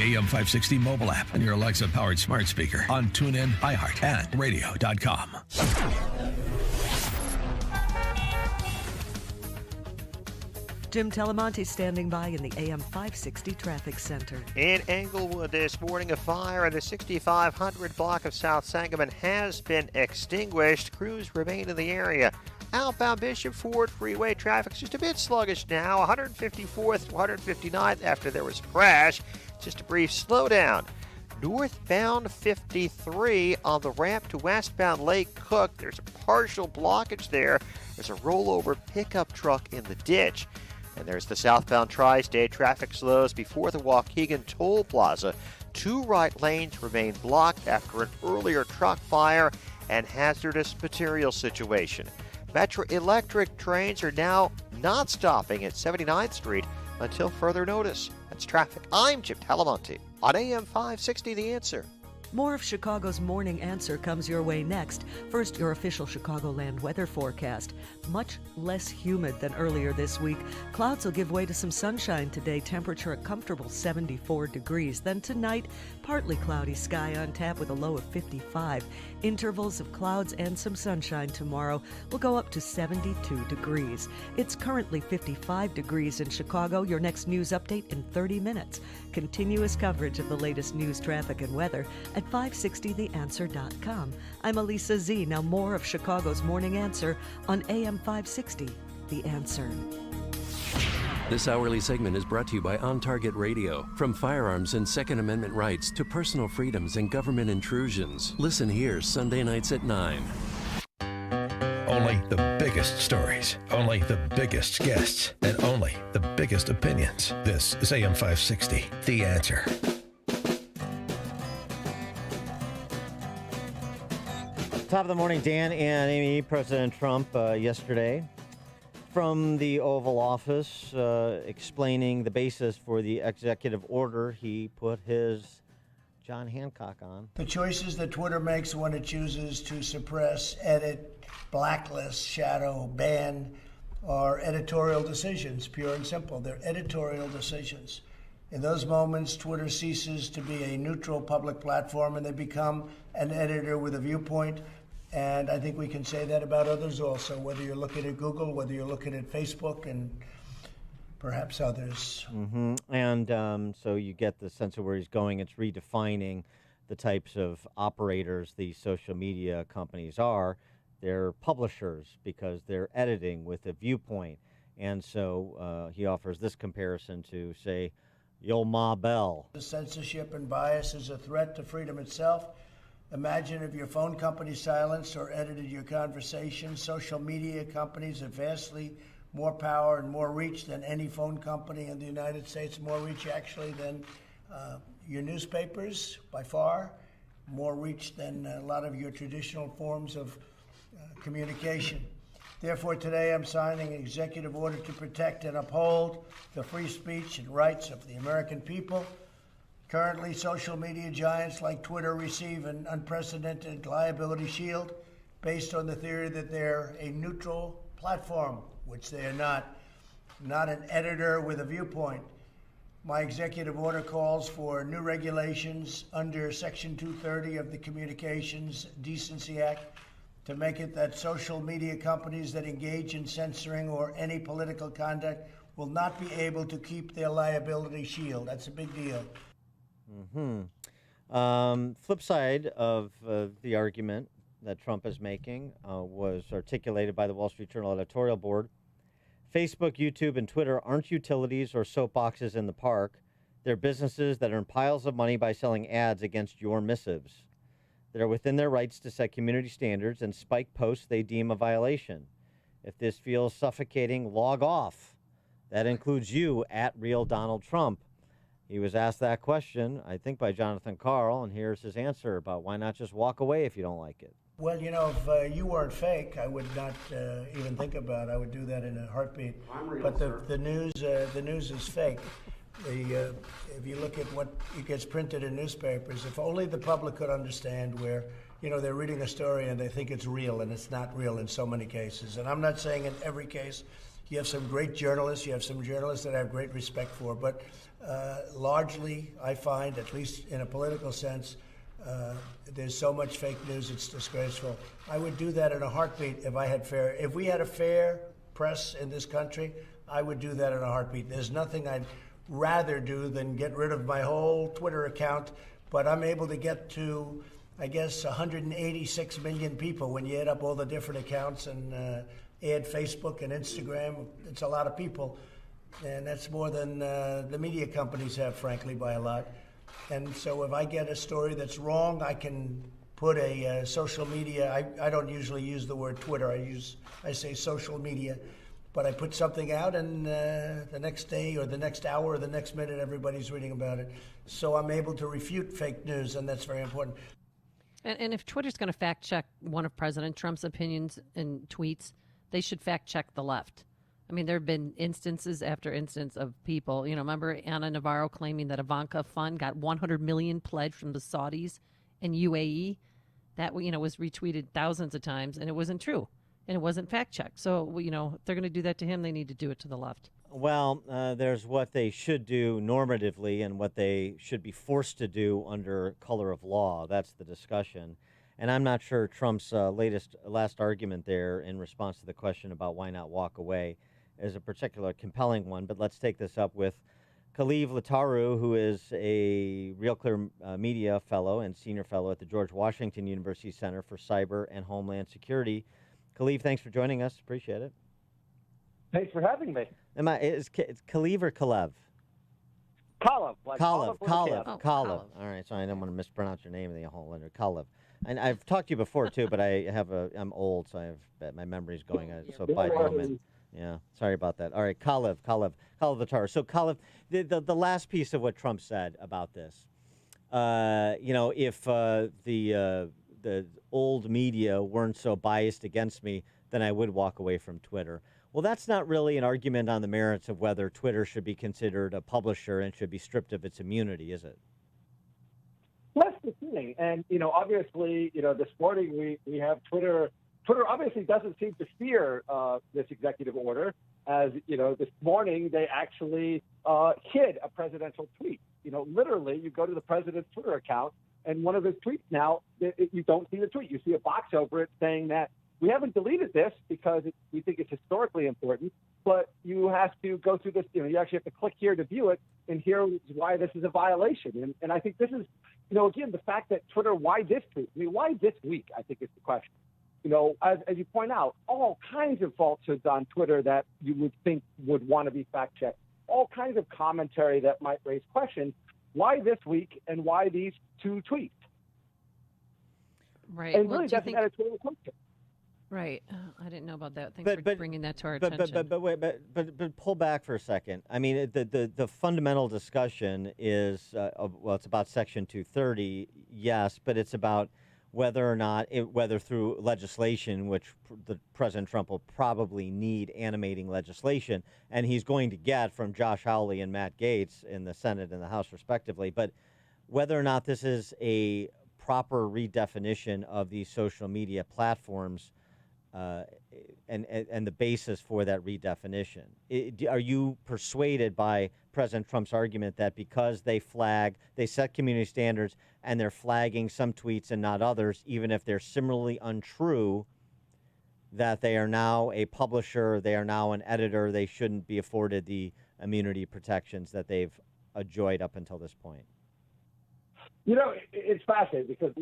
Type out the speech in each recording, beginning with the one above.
AM 560 mobile app and your Alexa-powered smart speaker on TuneIn, iHeart, and radio.com. Jim Telemonte standing by in the AM 560 traffic center. In Englewood this morning, a fire in the 6500 block of South Sangamon has been extinguished. Crews remain in the area. Outbound Bishop Ford Freeway traffic's just a bit sluggish now. 154th to 159th after there was a crash. Just a brief slowdown. Northbound 53 on the ramp to westbound Lake Cook. There's a partial blockage there. There's a rollover pickup truck in the ditch. And there's the southbound tri-state. Traffic slows before the Waukegan Toll Plaza. 2 right lanes remain blocked after an earlier truck fire and hazardous material situation. Metro Electric trains are now not stopping at 79th Street until further notice. That's traffic. I'm Jim Talamonte on AM 560 The Answer. More of Chicago's Morning Answer comes your way next. First, your official Chicagoland weather forecast. Much less humid than earlier this week. Clouds will give way to some sunshine today. Temperature a comfortable 74 degrees. Then tonight, partly cloudy sky on tap with a low of 55. Intervals of clouds and some sunshine tomorrow will go up to 72 degrees. It's currently 55 degrees in Chicago. Your next news update in 30 minutes. Continuous coverage of the latest news, traffic, and weather at 560theanswer.com. I'm Elisa Z. Now more of Chicago's Morning Answer on AM 560, The Answer. This hourly segment is brought to you by On Target Radio. From firearms and Second Amendment rights to personal freedoms and government intrusions. Listen here Sunday nights at 9. Only the biggest stories, only the biggest guests, and only the biggest opinions. This is AM 560, The Answer. Top of the morning, Dan and Amy. President Trump yesterday from the Oval Office explaining the basis for the executive order he put his John Hancock on. The choices that Twitter makes when it chooses to suppress, edit, blacklist, shadow, ban are editorial decisions, pure and simple. They're editorial decisions. In those moments, Twitter ceases to be a neutral public platform and they become an editor with a viewpoint. And I think we can say that about others also, whether you're looking at Google, whether you're looking at Facebook, and perhaps others. Mm-hmm. And so you get the sense of where he's going. It's redefining the types of operators these social media companies are. They're publishers because they're editing with a viewpoint. And so he offers this comparison to, say, Yo Ma Bell. The censorship and bias is a threat to freedom itself. Imagine if your phone company silenced or edited your conversation. Social media companies have vastly more power and more reach than any phone company in the United States, more reach actually than your newspapers by far, more reach than a lot of your traditional forms of communication. Therefore, today I'm signing an executive order to protect and uphold the free speech and rights of the American people. Currently, social media giants like Twitter receive an unprecedented liability shield based on the theory that they're a neutral platform, which they are not an editor with a viewpoint. My executive order calls for new regulations under Section 230 of the Communications Decency Act to make it that social media companies that engage in censoring or any political conduct will not be able to keep their liability shield. That's a big deal. Flip side of the argument that Trump is making was articulated by the Wall Street Journal editorial board. Facebook, YouTube, and Twitter aren't utilities or soapboxes in the park. They're businesses that earn piles of money by selling ads against your missives. They're within their rights to set community standards and spike posts they deem a violation. If this feels suffocating, log off. That includes you at Real Donald Trump. He was asked that question, I think, by Jonathan Karl, and here's his answer about why not just walk away if you don't like it. Well, you know, if you weren't fake, I would not even think about it. I would do that in a heartbeat. I'm real, but sir. the news is fake. If you look at what it gets printed in newspapers, if only the public could understand where, you know, they're reading a story and they think it's real and it's not real in so many cases. And I'm not saying in every case. You have some great journalists. You have some journalists that I have great respect for. But largely, I find, at least in a political sense, there's so much fake news, it's disgraceful. I would do that in a heartbeat if we had a fair press in this country, I would do that in a heartbeat. There's nothing I'd rather do than get rid of my whole Twitter account, but I'm able to get to, I guess, 186 million people when you add up all the different accounts and add Facebook and Instagram. It's a lot of people, and that's more than the media companies have, frankly, by a lot. And so if I get a story that's wrong, I can put a social media. I don't usually use the word Twitter. I say social media. But I put something out, and the next day or the next hour or the next minute, everybody's reading about it. So I'm able to refute fake news, and that's very important. And if Twitter's going to fact check one of President Trump's opinions and tweets, they should fact check the left. I mean, there have been instances after instance of people, remember Anna Navarro claiming that Ivanka Fund got 100 million pledged from the Saudis and UAE. That, was retweeted thousands of times, and it wasn't true. And it wasn't fact-checked. So, if they're going to do that to him, they need to do it to the left. Well, there's what they should do normatively and what they should be forced to do under color of law. That's the discussion. And I'm not sure Trump's last argument there in response to the question about why not walk away is a particular compelling one. But let's take this up with Kalev Leetatu, who is a Real Clear Media Fellow and Senior Fellow at the George Washington University Center for Cyber and Homeland Security. Kalev, thanks for joining us. Appreciate it. Thanks for having me. Is Kalev or Kalev? Kalev. Kalev. All right, so I don't want to mispronounce your name in the whole letter. Kalev. And I've talked to you before too, but I'm old, so my memory's going. So by moment. Yeah, sorry about that. All right, Kalev Leetatu. So Kalev, the last piece of what Trump said about this, if the old media weren't so biased against me, then I would walk away from Twitter. Well, that's not really an argument on the merits of whether Twitter should be considered a publisher and should be stripped of its immunity, is it? That's the thing. And, obviously, this morning we have Twitter. Twitter obviously doesn't seem to fear this executive order. As, this morning they actually hid a presidential tweet. Literally, you go to the president's Twitter account, and one of his tweets now, you don't see the tweet. You see a box over it saying that we haven't deleted this because we think it's historically important, but you have to go through this. You actually have to click here to view it, and here is why this is a violation. And I think this is, again, the fact that Twitter, why this tweet? I mean, why this week, I think is the question. As you point out, all kinds of falsehoods on Twitter that you would think would want to be fact-checked, all kinds of commentary that might raise questions. Why this week and why these two tweets? Right. And really, that's an editorial question. Right. I didn't know about that. Thanks for bringing that to our attention. But pull back for a second. I mean, the fundamental discussion is, it's about Section 230, yes, but it's about whether through legislation, which President Trump will probably need animating legislation, and he's going to get from Josh Hawley and Matt Gaetz in the Senate and the House respectively, but whether or not this is a proper redefinition of these social media platforms and the basis for that redefinition. Are you persuaded by President Trump's argument that because they set community standards and they're flagging some tweets and not others, even if they're similarly untrue, that they are now a publisher, they are now an editor, they shouldn't be afforded the immunity protections that they've enjoyed up until this point? It's fascinating because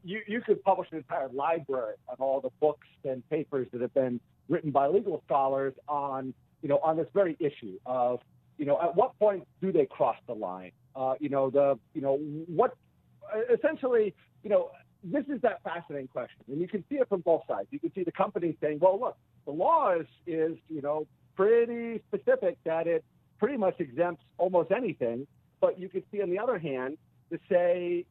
you could publish an entire library of all the books and papers that have been written by legal scholars on this very issue of, at what point do they cross the line? This is that fascinating question. And you can see it from both sides. You can see the company saying, well, look, the law is pretty specific that it pretty much exempts almost anything. But you could see on the other hand, to say,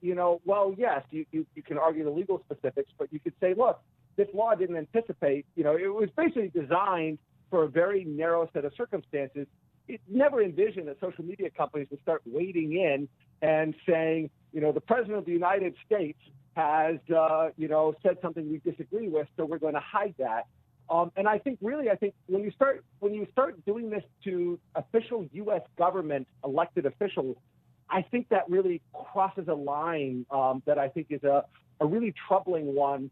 well, yes, you can argue the legal specifics, but you could say, look, this law didn't anticipate, it was basically designed for a very narrow set of circumstances. It never envisioned that social media companies would start wading in and saying, the President of the United States has, said something we disagree with, so we're going to hide that. And I think when you start doing this to official U.S. government elected officials, I think that really crosses a line that I think is a really troubling one.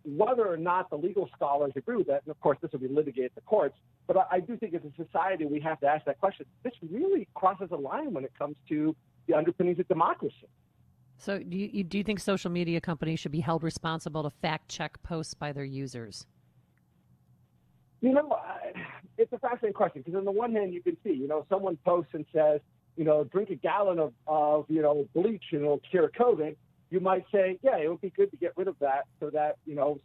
Whether or not the legal scholars agree with that, and of course this will be litigated in the courts, but I do think as a society we have to ask that question. This really crosses a line when it comes to the underpinnings of democracy. So do you think social media companies should be held responsible to fact check posts by their users? It's a fascinating question because on the one hand you can see, someone posts and says, drink a gallon of bleach and it'll cure COVID. You might say, yeah, it would be good to get rid of that so that,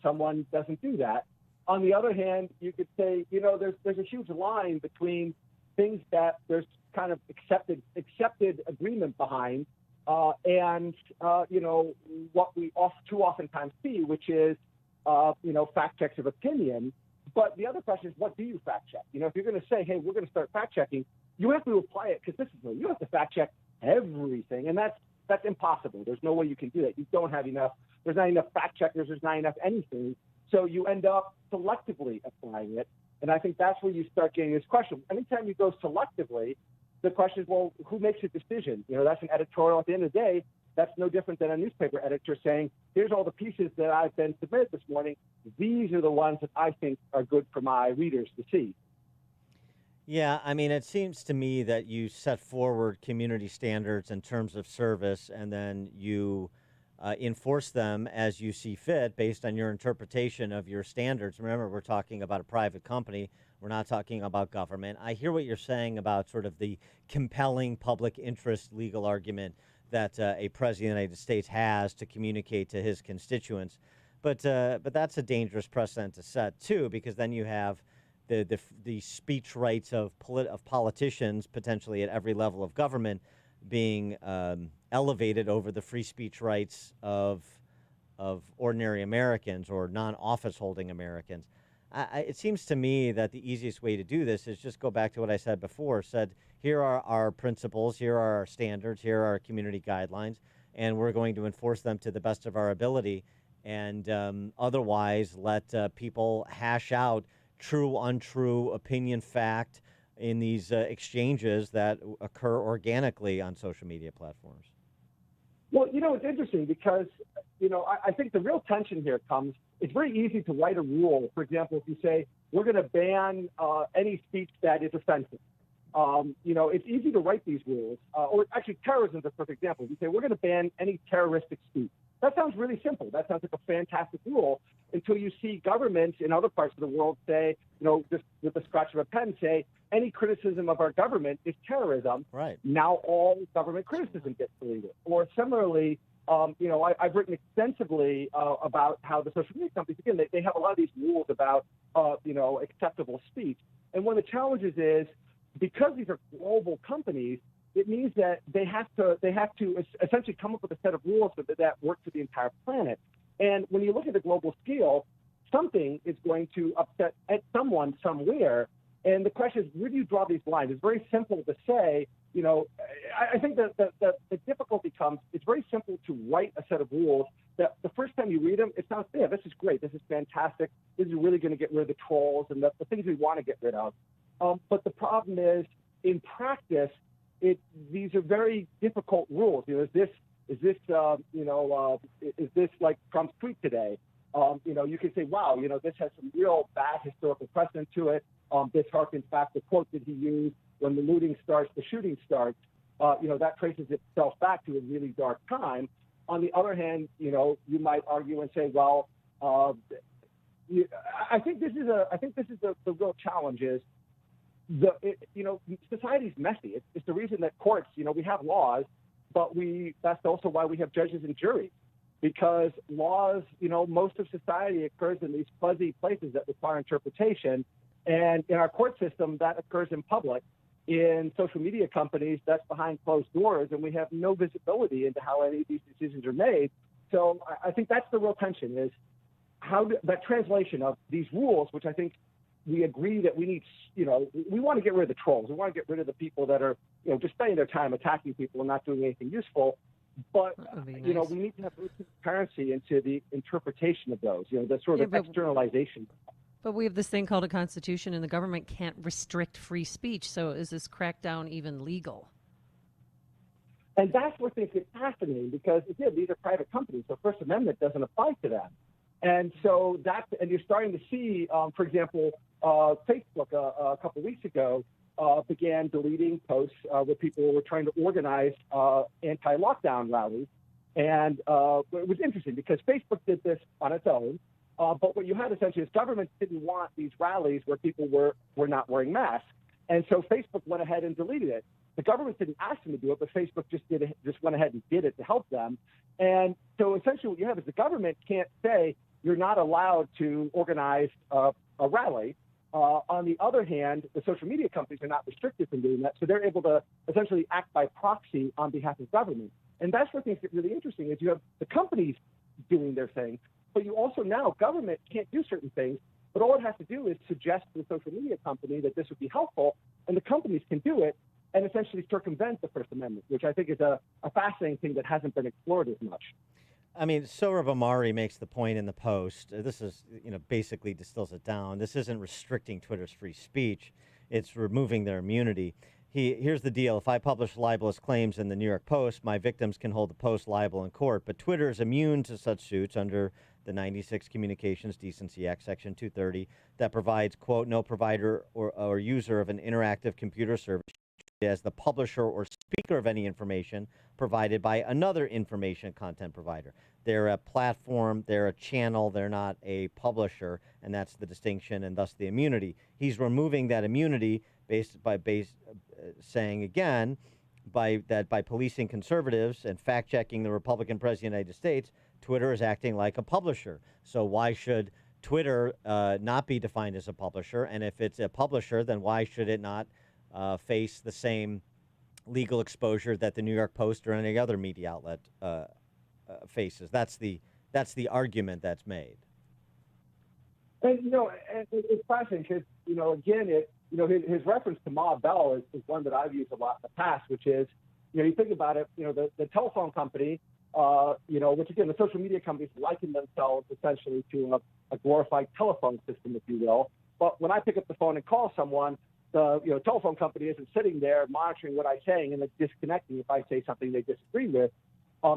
someone doesn't do that. On the other hand, you could say, there's a huge line between things that there's kind of accepted agreement behind and what we too oftentimes see, which is, fact checks of opinion. But the other question is, what do you fact check? If you're going to say, hey, we're going to start fact checking, you have to apply it consistently. You have to fact check everything. And that's impossible. There's no way you can do that. You don't have enough. There's not enough fact checkers. There's not enough anything. So you end up selectively applying it. And I think that's where you start getting this question. Anytime you go selectively, the question is, well, who makes a decision? That's an editorial. At the end of the day, that's no different than a newspaper editor saying, here's all the pieces that I've been submitted this morning. These are the ones that I think are good for my readers to see. Yeah, it seems to me that you set forward community standards in terms of service, and then you enforce them as you see fit based on your interpretation of your standards. Remember, we're talking about a private company. We're not talking about government. I hear what you're saying about sort of the compelling public interest legal argument that a president of the United States has to communicate to his constituents. But that's a dangerous precedent to set, too, because then you have the speech rights of politicians potentially at every level of government being elevated over the free speech rights of ordinary Americans or non-office holding Americans. It seems to me that the easiest way to do this is just go back to what I said before. Said, here are our principles, here are our standards, here are our community guidelines, and we're going to enforce them to the best of our ability, and otherwise let people hash out true, untrue, opinion, fact in these exchanges that occur organically on social media platforms. Well, it's interesting because, I think the real tension here comes, it's very easy to write a rule. For example, if you say, we're going to ban any speech that is offensive. It's easy to write these rules. Or actually, terrorism is a perfect example. You say, we're going to ban any terroristic speech. That sounds really simple. That sounds like a fantastic rule until you see governments in other parts of the world say, just with the scratch of a pen, say, any criticism of our government is terrorism. Right. Now all government criticism gets deleted. Or similarly, I've written extensively about how the social media companies, again, they have a lot of these rules about, acceptable speech. And one of the challenges is because these are global companies, it means that they have to essentially come up with a set of rules that work for the entire planet. And when you look at the global scale, something is going to upset someone somewhere. And the question is, where do you draw these lines? It's very simple to say, I think that the difficulty comes, it's very simple to write a set of rules that the first time you read them, it sounds, yeah, this is great, this is fantastic, this is really going to get rid of the trolls and the things we want to get rid of. But the problem is, in practice, these are very difficult rules. Is this like Trump's tweet today? You can say, wow, this has some real bad historical precedent to it. This harkens back to the quote that he used, when the looting starts, the shooting starts. That traces itself back to a really dark time. On the other hand, you might argue and say, well, I think this is the real challenge is, society's messy. It's the reason that courts, we have laws, but that's also why we have judges and juries, because laws, most of society occurs in these fuzzy places that require interpretation. And in our court system, that occurs in public. In social media companies, that's behind closed doors, and we have no visibility into how any of these decisions are made. So I think that's the real tension is that translation of these rules, which I think we agree that we need, we want to get rid of the trolls. We want to get rid of the people that are, just spending their time attacking people and not doing anything useful. But, we need to have transparency into the interpretation of those, the sort of externalization. But we have this thing called a constitution, and the government can't restrict free speech. So is this crackdown even legal? And that's what makes it fascinating because, again, these are private companies, so First Amendment doesn't apply to them. And so and you're starting to see, for example, Facebook a couple of weeks ago began deleting posts where people were trying to organize anti-lockdown rallies. And it was interesting because Facebook did this on its own. But what you had essentially is governments didn't want these rallies where people were not wearing masks. And so Facebook went ahead and deleted it. The government didn't ask them to do it, but Facebook just went ahead and did it to help them. And so essentially what you have is the government can't say you're not allowed to organize a rally. On the other hand, the social media companies are not restricted from doing that, so they're able to essentially act by proxy on behalf of government. And that's where things get really interesting is you have the companies doing their thing, but you also now, government can't do certain things, but all it has to do is suggest to the social media company that this would be helpful, and the companies can do it and essentially circumvent the First Amendment, which I think is a fascinating thing that hasn't been explored as much. I mean, Sohrab Ahmari makes the point in the Post. This is, basically distills it down. This isn't restricting Twitter's free speech. It's removing their immunity. Here's the deal. If I publish libelous claims in the New York Post, my victims can hold the Post liable in court. But Twitter is immune to such suits under the 96 Communications Decency Act, Section 230, that provides, quote, no provider or user of an interactive computer service as the publisher or speaker of any information provided by another information content provider. They're a platform, they're a channel, they're not a publisher, and that's the distinction and thus the immunity. He's removing that immunity saying again by policing conservatives and fact-checking the Republican president of the United States, Twitter is acting like a publisher. So why should Twitter not be defined as a publisher? And if it's a publisher, then why should it not face the same legal exposure that the New York Post or any other media outlet faces? That's the argument that's made. And and it's fascinating because again, his reference to Ma Bell is one that I've used a lot in the past, which is you think about it, the telephone company, which again the social media companies liken themselves essentially to a glorified telephone system, if you will. But when I pick up the phone and call someone, the telephone company isn't sitting there monitoring what I'm saying and then disconnecting if I say something they disagree with.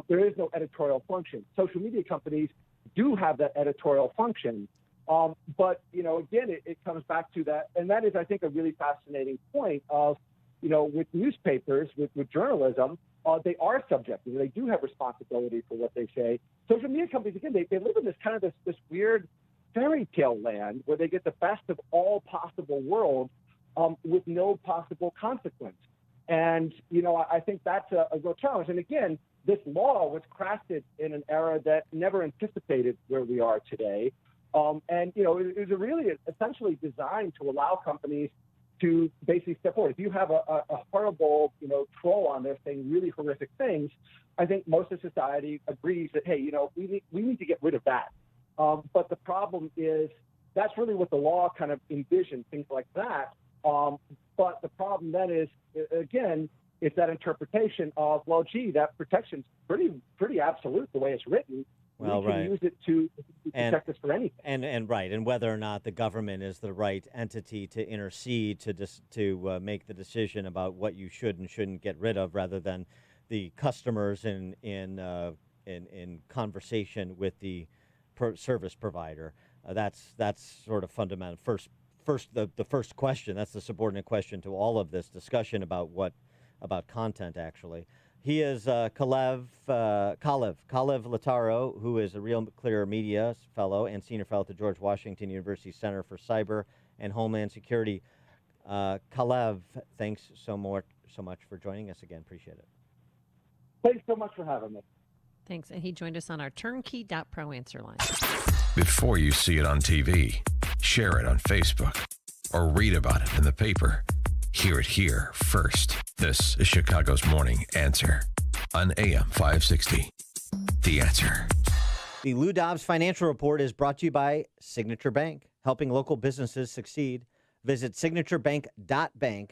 There is no editorial function. Social media companies do have that editorial function. But again, it comes back to that. And that is, I think, a really fascinating point of, with newspapers, with journalism, they are subjective. They do have responsibility for what they say. Social media companies, again, they live in this weird fairy tale land where they get the best of all possible worlds with no possible consequence. And, I think that's a real challenge. And again, this law was crafted in an era that never anticipated where we are today. And, it was really essentially designed to allow companies to basically step forward. If you have a horrible, troll on there saying really horrific things, I think most of society agrees that, hey, we need to get rid of that. But the problem is that's really what the law kind of envisioned, things like that. But the problem then is, again, it's that interpretation of, well, gee, that protection's pretty absolute the way it's written. Well, we can use it to protect us for anything. And whether or not the government is the right entity to intercede to make the decision about what you should and shouldn't get rid of, rather than the customers in conversation with the service provider. That's sort of fundamental. The first question. That's the subordinate question to all of this discussion about content, actually. He is Kalev Leetatu, who is a Real Clear Media Fellow and Senior Fellow at the George Washington University Center for Cyber and Homeland Security. Kalev, thanks so much for joining us again. Appreciate it. Thanks so much for having me. Thanks. And he joined us on our turnkey.pro answer line. Before you see it on TV, share it on Facebook, or read about it in the paper. Hear it here first. This is Chicago's Morning Answer on AM 560. The Answer. The Lou Dobbs Financial Report is brought to you by Signature Bank, helping local businesses succeed. Visit signaturebank.bank